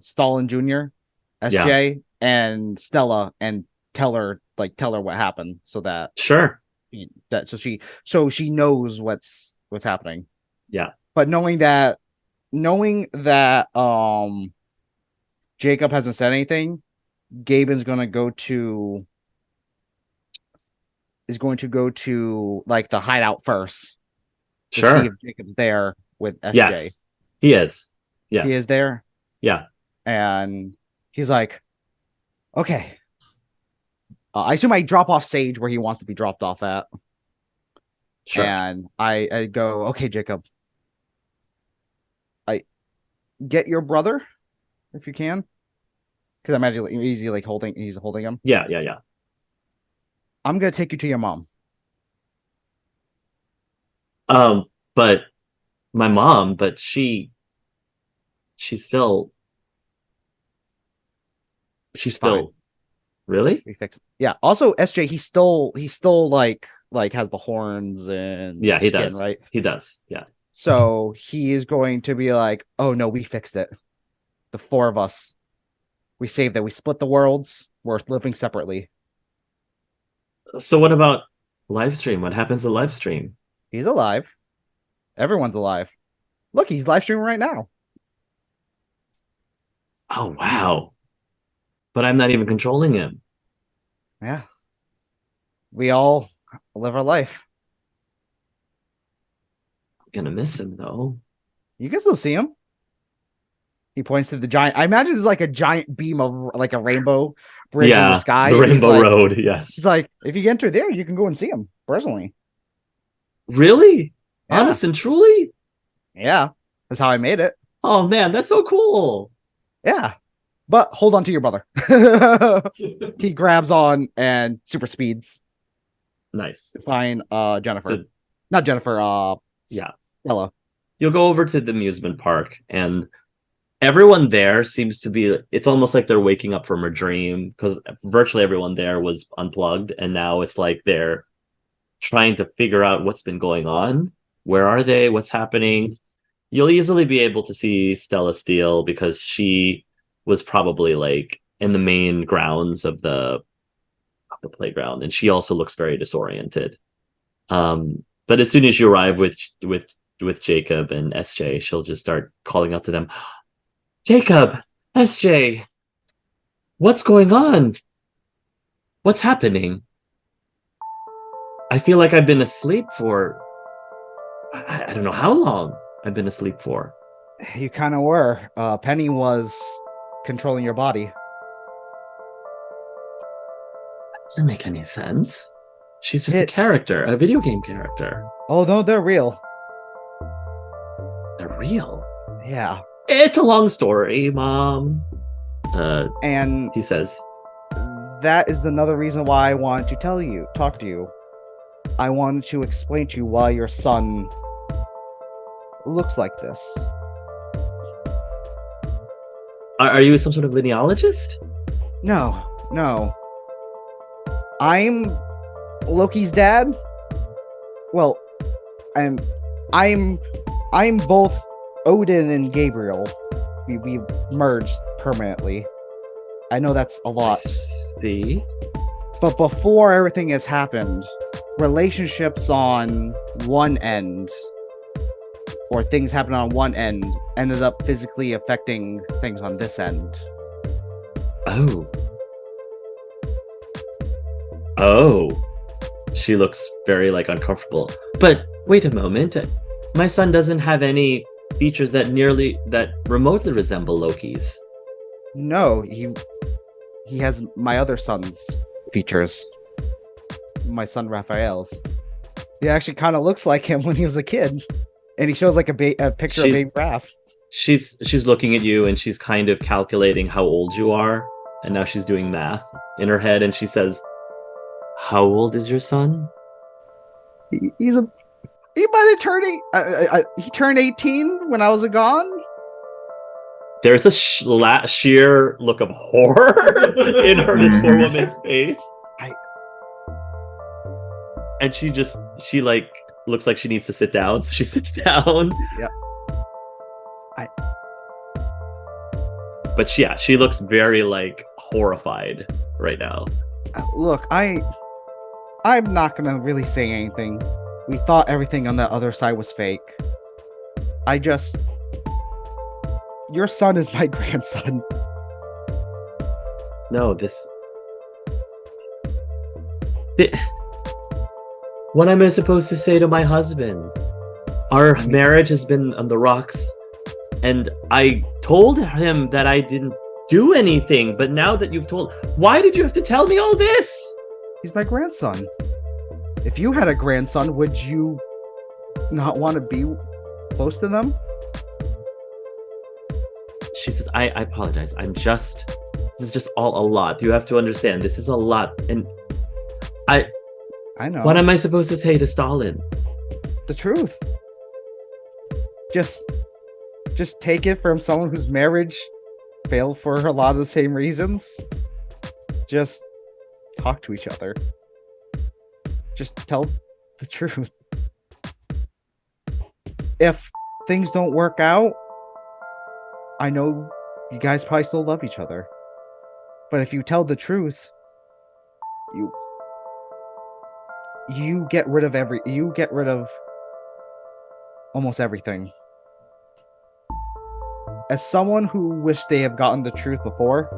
Speaker 4: Stalin Jr., SJ, and Stella, and tell her what happened so that
Speaker 1: Sure.
Speaker 4: so she knows what's happening.
Speaker 1: Yeah.
Speaker 4: But knowing that Jacob hasn't said anything, Gaben's going to go to like the hideout first to see
Speaker 1: Sure.
Speaker 4: if Jacob's there with SJ.
Speaker 1: Yes. He is. Yes.
Speaker 4: He is there.
Speaker 1: Yeah.
Speaker 4: And he's like, okay. I assume I drop off Sage where he wants to be dropped off at.
Speaker 1: Sure.
Speaker 4: And I go, okay, Jacob. I get your brother if you can. Because I imagine he's holding him.
Speaker 1: Yeah.
Speaker 4: I'm gonna take you to your mom.
Speaker 1: But my mom, but she's still
Speaker 4: Fine.
Speaker 1: really?
Speaker 4: We fix it. Yeah. Also, SJ, he's still like has the horns and
Speaker 1: Yeah, he
Speaker 4: skin,
Speaker 1: does.
Speaker 4: right?
Speaker 1: He does. Yeah.
Speaker 4: So he is going to be like, oh no, we fixed it. The four of us. We saved it. We split the worlds. We're living separately.
Speaker 1: So what about live stream? What happens to live stream?
Speaker 4: He's alive. Everyone's alive. Look, he's live streaming right now.
Speaker 1: Oh wow. But I'm not even controlling him.
Speaker 4: Yeah. We all live our life.
Speaker 1: I'm gonna miss him though.
Speaker 4: You can still see him. He points to the giant. I imagine it's like a giant beam of like a rainbow bridge in the sky.
Speaker 1: The
Speaker 4: and he's
Speaker 1: Rainbow
Speaker 4: like,
Speaker 1: Road, yes.
Speaker 4: He's like, if you enter there, you can go and see him personally.
Speaker 1: Really?
Speaker 4: Yeah.
Speaker 1: Honest and truly?
Speaker 4: Yeah. That's how I made it.
Speaker 1: Oh man, that's so cool.
Speaker 4: Yeah. But hold on to your brother. He grabs on and super speeds.
Speaker 1: Nice.
Speaker 4: To find Jennifer.
Speaker 1: So,
Speaker 4: Not Jennifer,
Speaker 1: yeah.
Speaker 4: Stella.
Speaker 1: You'll go over to the amusement park and everyone there seems to be, it's almost like they're waking up from a dream because virtually everyone there was unplugged and now it's like they're trying to figure out what's been going on. Where are they? What's happening? You'll easily be able to see Stella Steele because she was probably like in the main grounds of the playground and she also looks very disoriented. But as soon as you arrive with Jacob and SJ, she'll just start calling out to them, Jacob, SJ, what's going on? What's happening? I feel like I've been asleep for I don't know how long I've been asleep for.
Speaker 4: You kind of were. Penny was controlling your body.
Speaker 1: That doesn't make any sense. She's just a character, a video game character.
Speaker 4: Oh no, they're real.
Speaker 1: They're real.
Speaker 4: Yeah.
Speaker 1: It's a long story, Mom.
Speaker 4: And
Speaker 1: he says,
Speaker 4: that is another reason why I wanted to talk to you. I wanted to explain to you why your son looks like this.
Speaker 1: Are you some sort of linealogist?
Speaker 4: No. I'm Loki's dad. Well, I'm both Odin and Gabriel. We merged permanently. I know that's a lot.
Speaker 1: See?
Speaker 4: But before everything has happened, relationships on one end or things happen on one end ended up physically affecting things on this end.
Speaker 1: Oh. She looks very like uncomfortable. But wait a moment. My son doesn't have any features that remotely resemble Loki's.
Speaker 4: No, he has my other son's features. My son Raphael's. He actually kind of looks like him when he was a kid. And he shows like a picture of baby Raph.
Speaker 1: She's looking at you and she's kind of calculating how old you are. And now she's doing math in her head and she says, how old is your son?
Speaker 4: He might have turned he turned 18 when I was gone.
Speaker 1: There's a sheer look of horror in this poor woman's face. And she like looks like she needs to sit down, so she sits down.
Speaker 4: Yeah.
Speaker 1: But she looks very like horrified right now.
Speaker 4: Look, I'm not gonna really say anything. We thought everything on the other side was fake. Your son is my grandson.
Speaker 1: No, what am I supposed to say to my husband? Our marriage has been on the rocks, and I told him that I didn't do anything, but now that you've told... Why did you have to tell me all this?
Speaker 4: He's my grandson. If you had a grandson, would you not want to be close to them?
Speaker 1: She says, I apologize. This is just all a lot. You have to understand, this is a lot. And I
Speaker 4: know.
Speaker 1: What am I supposed to say to Stalin?
Speaker 4: The truth. Just take it from someone whose marriage failed for a lot of the same reasons. Just talk to each other. Just tell the truth. If things don't work out, I know you guys probably still love each other. But if you tell the truth, you get rid of almost everything. As someone who wished they have gotten the truth before,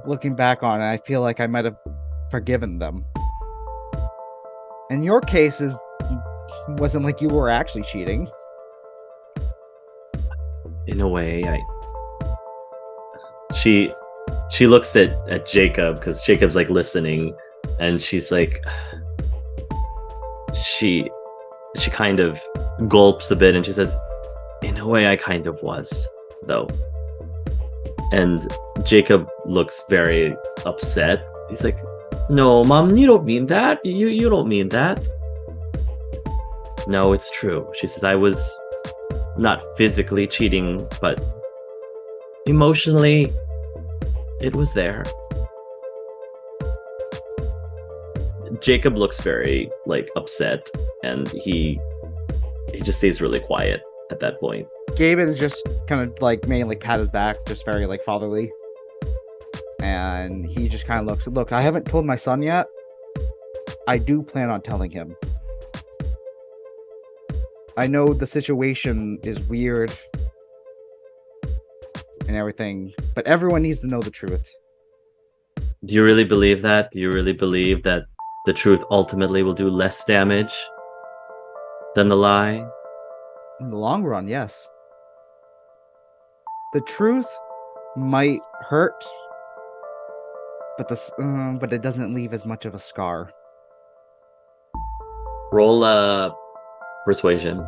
Speaker 4: looking back on it, I feel like I might have forgiven them. In your case, it wasn't like you were actually cheating.
Speaker 1: In a way, She looks at Jacob, because Jacob's like listening, and she's like... She kind of gulps a bit, and she says, in a way I kind of was, though. And Jacob looks very upset. He's like, no, Mom, you don't mean that. You don't mean that. No, it's true. She says, I was not physically cheating, but emotionally, it was there. Jacob looks very, like, upset, and he just stays really quiet at that point.
Speaker 4: Gaben just kind of, like, mainly pat his back, just very, like, fatherly. And he just kind of looks, look, I haven't told my son yet. I do plan on telling him. I know the situation is weird and everything, but everyone needs to know the truth.
Speaker 1: Do you really believe that? Do you really believe that the truth ultimately will do less damage than the lie?
Speaker 4: In the long run, yes. The truth might hurt, but it doesn't leave as much of a scar.
Speaker 1: Roll persuasion.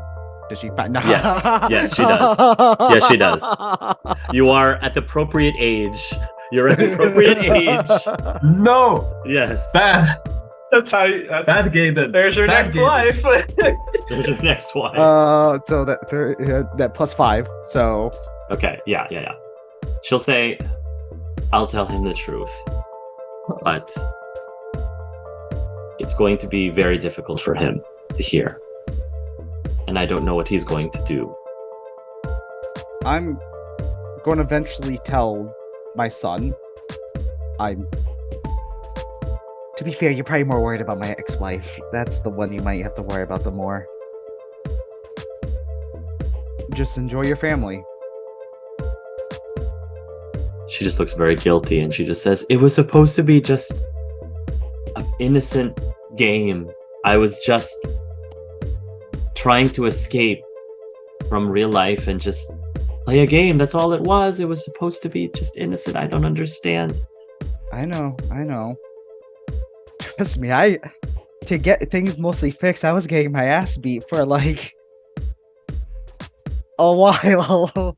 Speaker 4: Does she find? No.
Speaker 1: Yes, she does. Yes, she does. You are at the appropriate age. You're at the appropriate age.
Speaker 2: No!
Speaker 1: Yes.
Speaker 2: Bad.
Speaker 3: That's how
Speaker 2: Bad Gaben.
Speaker 3: There's your
Speaker 2: Bad
Speaker 3: next
Speaker 2: Gaben.
Speaker 3: wife.
Speaker 1: There's your next one.
Speaker 4: So that plus 5. So
Speaker 1: Okay, yeah. She'll say, I'll tell him the truth, but it's going to be very difficult for him to hear. And I don't know what he's going to do.
Speaker 4: I'm going to eventually tell my son. To be fair, you're probably more worried about my ex-wife. That's the one you might have to worry about the more. Just enjoy your family.
Speaker 1: She just looks very guilty, and she just says, it was supposed to be just an innocent game. I was just trying to escape from real life and just play a game. That's all it was. It was supposed to be just innocent. I don't understand.
Speaker 4: I know. Trust me, to get things mostly fixed, I was getting my ass beat for like a while.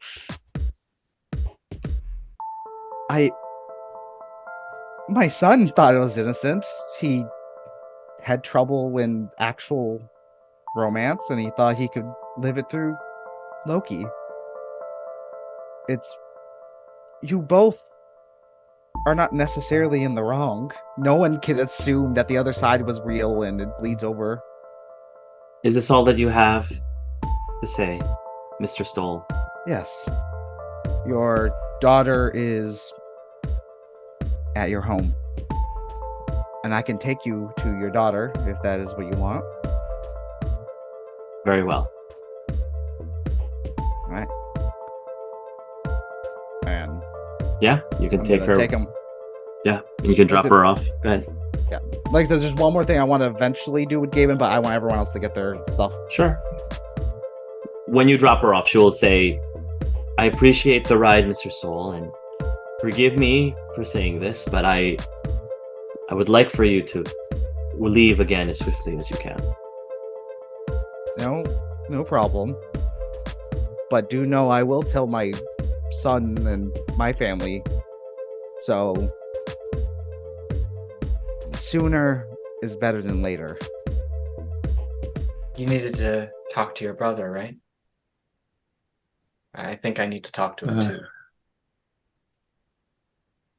Speaker 4: My son thought it was innocent. He had trouble in actual romance, and he thought he could live it through Loki. it's you both are not necessarily in the wrong. No one can assume that the other side was real and it bleeds over.
Speaker 1: Is this all that you have to say, Mr. Stoll?
Speaker 4: Yes. Your daughter is at your home. And I can take you to your daughter if that is what you want.
Speaker 1: Very well.
Speaker 4: Right? And
Speaker 1: Yeah, you can
Speaker 4: I'm
Speaker 1: take
Speaker 4: gonna
Speaker 1: her.
Speaker 4: take him.
Speaker 1: Yeah, you can drop
Speaker 4: Is it-
Speaker 1: her off. Go ahead.
Speaker 4: Like, there's just one more thing I want to eventually do with Gavin, but I want everyone else to get their stuff.
Speaker 1: Sure. When you drop her off, she will say, I appreciate the ride, Mr. Stoll, and forgive me for saying this, but I would like for you to leave again as swiftly as you can.
Speaker 4: No problem. But do know I will tell my son and my family. So sooner is better than later.
Speaker 3: You needed to talk to your brother, right? I think I need to talk to him too.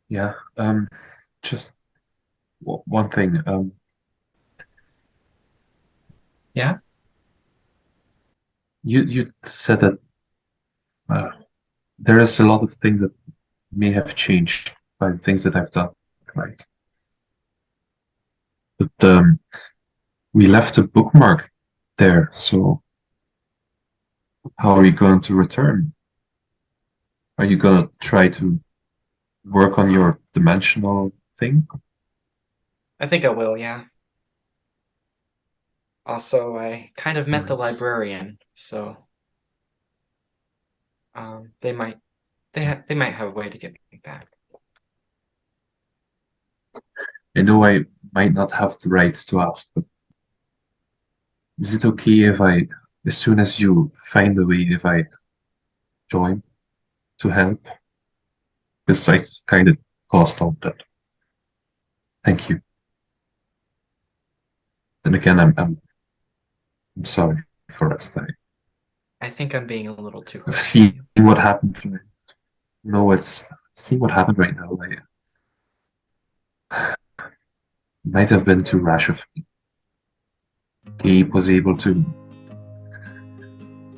Speaker 2: Yeah. Just one thing.
Speaker 3: Yeah?
Speaker 2: You said that there is a lot of things that may have changed by the things that I've done, right? But we left a bookmark there, so how are you going to return? Are you gonna try to work on your dimensional thing?
Speaker 3: I think I will, yeah. Also, I kind of met the
Speaker 2: Right.
Speaker 3: librarian, so they might have a way to get me back.
Speaker 2: I know I might not have the right to ask, but is it okay if I, as soon as you find a way, if I join to help? Because I kind of caused all that. Thank you. And again, I'm sorry for us.
Speaker 3: I think I'm being a little too
Speaker 2: I've
Speaker 3: harsh.
Speaker 2: seen what happened. No, it's see what happened right now. I might have been too rash of me. Gabe was able to.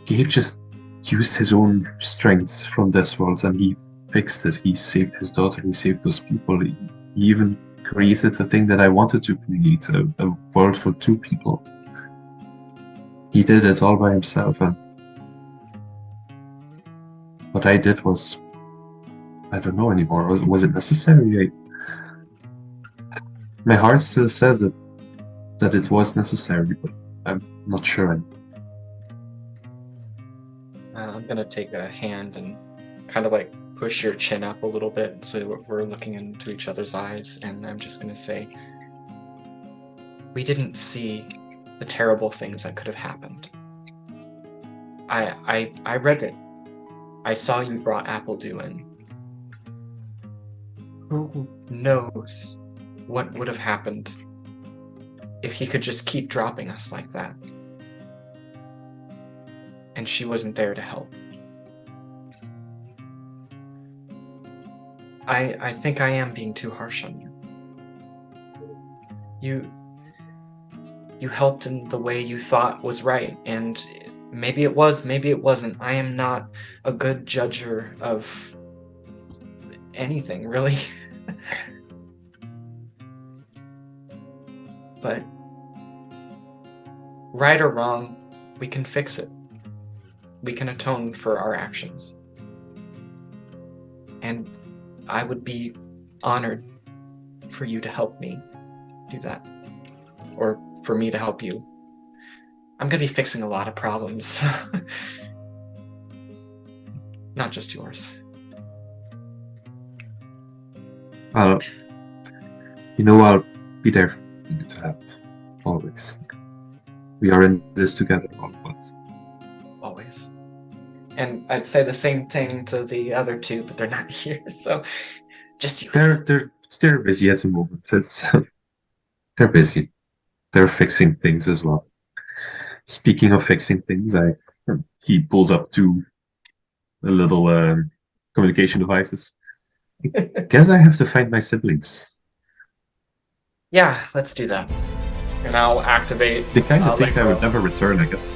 Speaker 2: Gabe just used his own strengths from this world and he fixed it. He saved his daughter, he saved those people. He even created the thing that I wanted to create, a world for two people. He did it all by himself, and what I did was, I don't know anymore. Was it necessary? My heart still says that it was necessary, but I'm not sure.
Speaker 3: I'm gonna take a hand and kind of like push your chin up a little bit so we're looking into each other's eyes, and I'm just gonna say, we didn't see the terrible things that could have happened. I read it. I saw you brought Appledew in. Who knows what would have happened if he could just keep dropping us like that? And she wasn't there to help. I think I am being too harsh on you. You helped in the way you thought was right, and maybe it was, maybe it wasn't. I am not a good judger of anything, really. But right or wrong, we can fix it. We can atone for our actions. And I would be honored for you to help me do that. Or for me to help you. I'm going to be fixing a lot of problems. Not just yours.
Speaker 2: I'll be there for you to help. Always. We are in this together, all of us.
Speaker 3: Always. And I'd say the same thing to the other two, but they're not here, so just you.
Speaker 2: They're busy at the moment. They're busy. They're fixing things as well. Speaking of fixing things, he pulls up to a little communication devices. Guess I have to find my siblings.
Speaker 3: Yeah, let's do that. And I'll activate.
Speaker 2: They kind of think
Speaker 3: let
Speaker 2: I would
Speaker 3: go.
Speaker 2: never return, I guess.